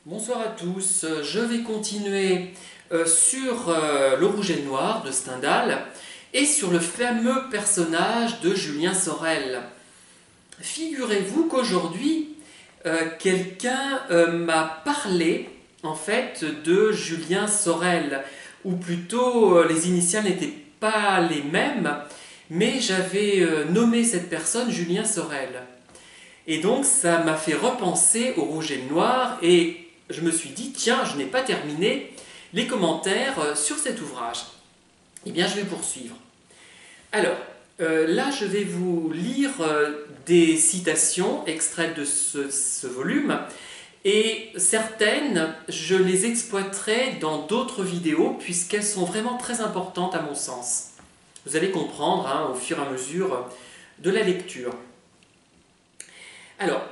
Bonsoir à tous, je vais continuer sur le rouge et le noir de Stendhal et sur le fameux personnage de Julien Sorel. Figurez-vous qu'aujourd'hui, quelqu'un m'a parlé en fait de Julien Sorel, ou plutôt les initiales n'étaient pas les mêmes, mais j'avais nommé cette personne Julien Sorel. Et donc ça m'a fait repenser au rouge et le noir et je me suis dit, tiens, je n'ai pas terminé les commentaires sur cet ouvrage. Eh bien, je vais poursuivre. Alors, là, je vais vous lire des citations extraites de ce volume, et certaines, je les exploiterai dans d'autres vidéos, puisqu'elles sont vraiment très importantes à mon sens. Vous allez comprendre au fur et à mesure de la lecture. Alors,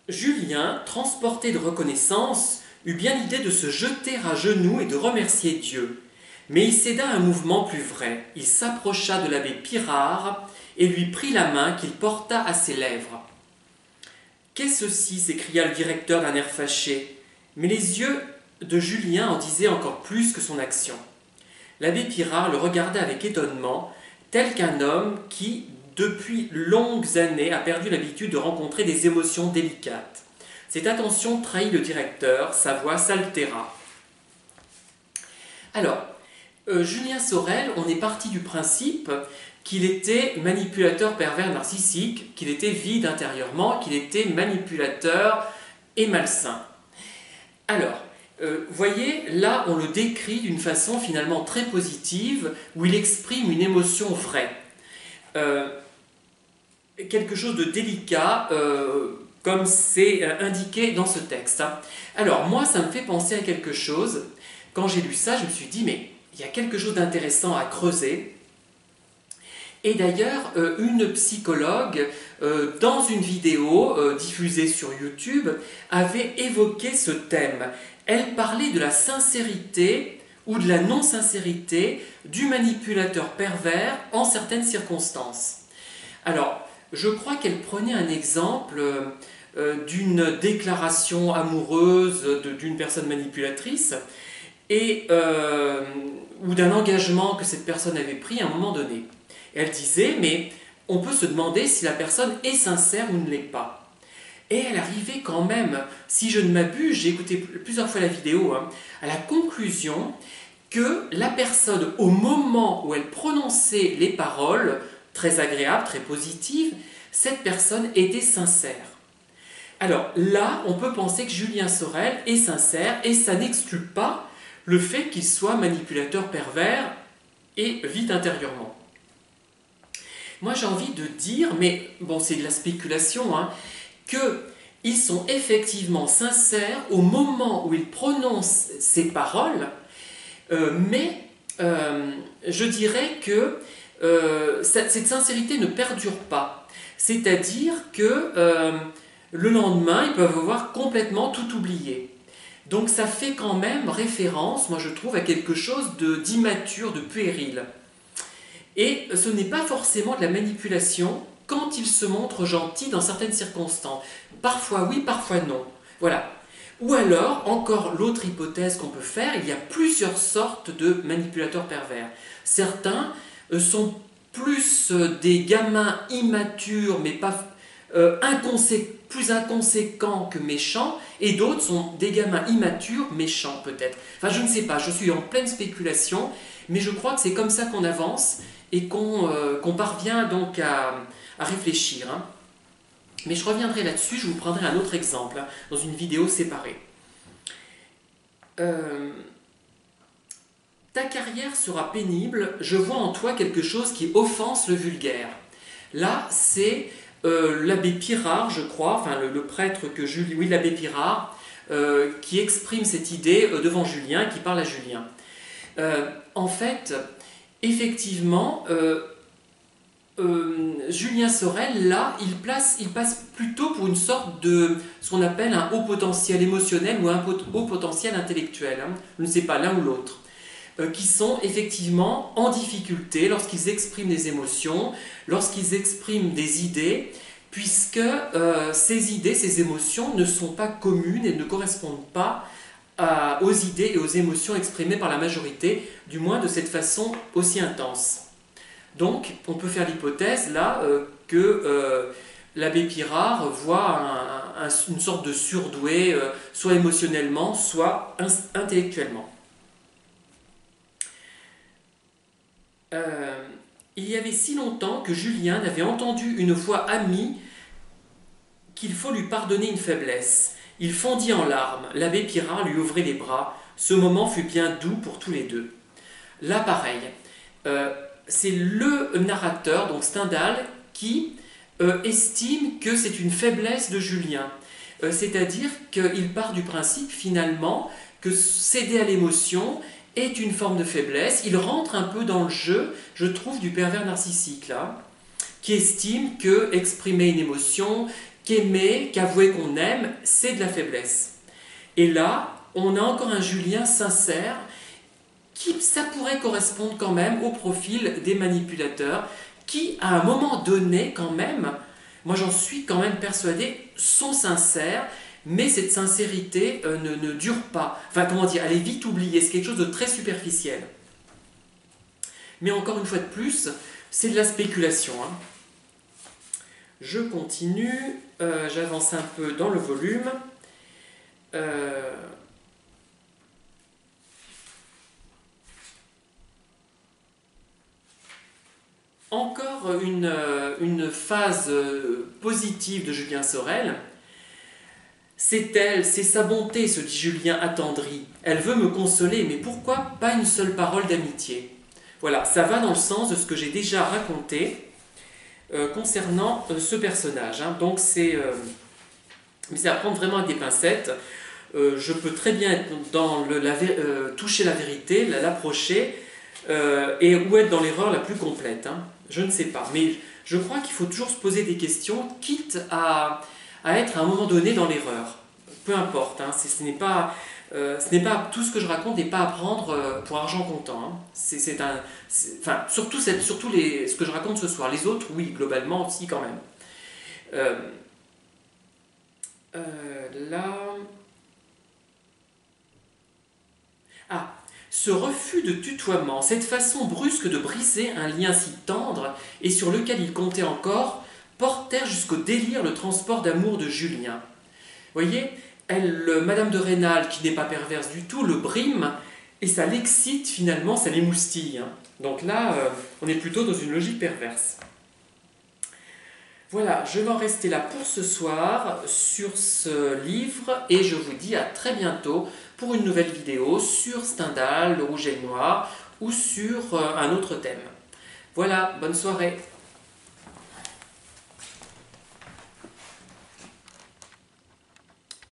Julien, transporté de reconnaissance, eut bien l'idée de se jeter à genoux et de remercier Dieu. Mais il céda à un mouvement plus vrai. Il s'approcha de l'abbé Pirard et lui prit la main qu'il porta à ses lèvres. « Qu'est-ce ceci » s'écria le directeur d'un air fâché. Mais les yeux de Julien en disaient encore plus que son action. L'abbé Pirard le regarda avec étonnement, tel qu'un homme qui, depuis longues années, a perdu l'habitude de rencontrer des émotions délicates. Cette attention trahit le directeur, sa voix s'altéra. Alors, Julien Sorel, on est parti du principe qu'il était manipulateur pervers narcissique, qu'il était vide intérieurement, qu'il était manipulateur et malsain. Alors, voyez, là on le décrit d'une façon finalement très positive, où il exprime une émotion vraie. Quelque chose de délicat, comme c'est indiqué dans ce texte. Alors moi, ça me fait penser à quelque chose. Quand j'ai lu ça, je me suis dit, mais il y a quelque chose d'intéressant à creuser. Et d'ailleurs, une psychologue, dans une vidéo diffusée sur YouTube, avait évoqué ce thème. Elle parlait de la sincérité ou de la non-sincérité du manipulateur pervers en certaines circonstances. Alors, je crois qu'elle prenait un exemple d'une déclaration amoureuse d'une personne manipulatrice ou d'un engagement que cette personne avait pris à un moment donné. Elle disait, mais on peut se demander si la personne est sincère ou ne l'est pas. Et elle arrivait quand même, si je ne m'abuse, j'ai écouté plusieurs fois la vidéo, à la conclusion que la personne, au moment où elle prononçait les paroles, très agréable, très positive, cette personne était sincère. Alors là, on peut penser que Julien Sorel est sincère et ça n'exclut pas le fait qu'il soit manipulateur pervers et vide intérieurement. Moi j'ai envie de dire, mais bon c'est de la spéculation, qu'ils sont effectivement sincères au moment où ils prononcent ces paroles, mais je dirais que cette sincérité ne perdure pas. C'est-à-dire que le lendemain, ils peuvent avoir complètement tout oublié. Donc ça fait quand même référence, moi je trouve, à quelque chose d'immature, de puéril. Et ce n'est pas forcément de la manipulation quand il se montre gentil dans certaines circonstances. Parfois oui, parfois non. Voilà. Ou alors, encore l'autre hypothèse qu'on peut faire, il y a plusieurs sortes de manipulateurs pervers. Certains sont plus des gamins immatures, mais pas plus inconséquents que méchants, et d'autres sont des gamins immatures, méchants peut-être. Enfin, je ne sais pas, je suis en pleine spéculation, mais je crois que c'est comme ça qu'on avance et qu'on parvient donc à réfléchir. Mais je reviendrai là-dessus, je vous prendrai un autre exemple dans une vidéo séparée. Ta carrière sera pénible, je vois en toi quelque chose qui offense le vulgaire. Là, c'est l'abbé Pirard, je crois, enfin le prêtre l'abbé Pirard, qui exprime cette idée devant Julien, qui parle à Julien. En fait, effectivement, Julien Sorel, là, il passe plutôt pour une sorte de ce qu'on appelle un haut potentiel émotionnel ou un haut potentiel intellectuel. Je ne sais pas, l'un ou l'autre. Qui sont effectivement en difficulté lorsqu'ils expriment des émotions, lorsqu'ils expriment des idées, puisque ces idées, ces émotions ne sont pas communes et ne correspondent pas aux idées et aux émotions exprimées par la majorité, du moins de cette façon aussi intense. Donc, on peut faire l'hypothèse là que l'abbé Pirard voit une sorte de surdoué, soit émotionnellement, soit intellectuellement. Il y avait si longtemps que Julien n'avait entendu une voix amie qu'il faut lui pardonner une faiblesse. Il fondit en larmes. L'abbé Pirard lui ouvrit les bras. Ce moment fut bien doux pour tous les deux. Là, pareil, c'est le narrateur, donc Stendhal, qui estime que c'est une faiblesse de Julien. C'est-à-dire qu'il part du principe, finalement, que céder à l'émotion est une forme de faiblesse. Il rentre un peu dans le jeu, je trouve, du pervers narcissique, là, qui estime que exprimer une émotion, qu'aimer, qu'avouer qu'on aime, c'est de la faiblesse. Et là, on a encore un Julien sincère, qui, ça pourrait correspondre quand même au profil des manipulateurs, qui, à un moment donné, quand même, moi j'en suis quand même persuadé, sont sincères, mais cette sincérité ne dure pas. Enfin, comment dire, elle est vite oubliée, c'est quelque chose de très superficiel. Mais encore une fois de plus, c'est de la spéculation. Hein. Je continue, j'avance un peu dans le volume. Encore une phase positive de Julien Sorel. C'est elle, c'est sa bonté, se dit Julien attendri. Elle veut me consoler, mais pourquoi pas une seule parole d'amitié? Voilà, ça va dans le sens de ce que j'ai déjà raconté concernant ce personnage. Hein. Donc mais c'est à prendre vraiment avec des pincettes. Je peux très bien être dans toucher la vérité, l'approcher, et ou être dans l'erreur la plus complète. Hein. Je ne sais pas. Mais je crois qu'il faut toujours se poser des questions, quitte à être à un moment donné dans l'erreur. Peu importe. Hein. Ce n'est pas tout ce que je raconte n'est pas à prendre pour argent comptant. Hein. Surtout ce que je raconte ce soir. Les autres, oui, globalement aussi quand même. Là... Ah, ce refus de tutoiement, cette façon brusque de briser un lien si tendre et sur lequel il comptait encore, portèrent jusqu'au délire le transport d'amour de Julien. Vous voyez, Madame de Rênal, qui n'est pas perverse du tout, le brime, et ça l'excite finalement, ça l'émoustille. Hein. Donc là, on est plutôt dans une logique perverse. Voilà, je vais en rester là pour ce soir sur ce livre, et je vous dis à très bientôt pour une nouvelle vidéo sur Stendhal, le rouge et le noir, ou sur un autre thème. Voilà, bonne soirée.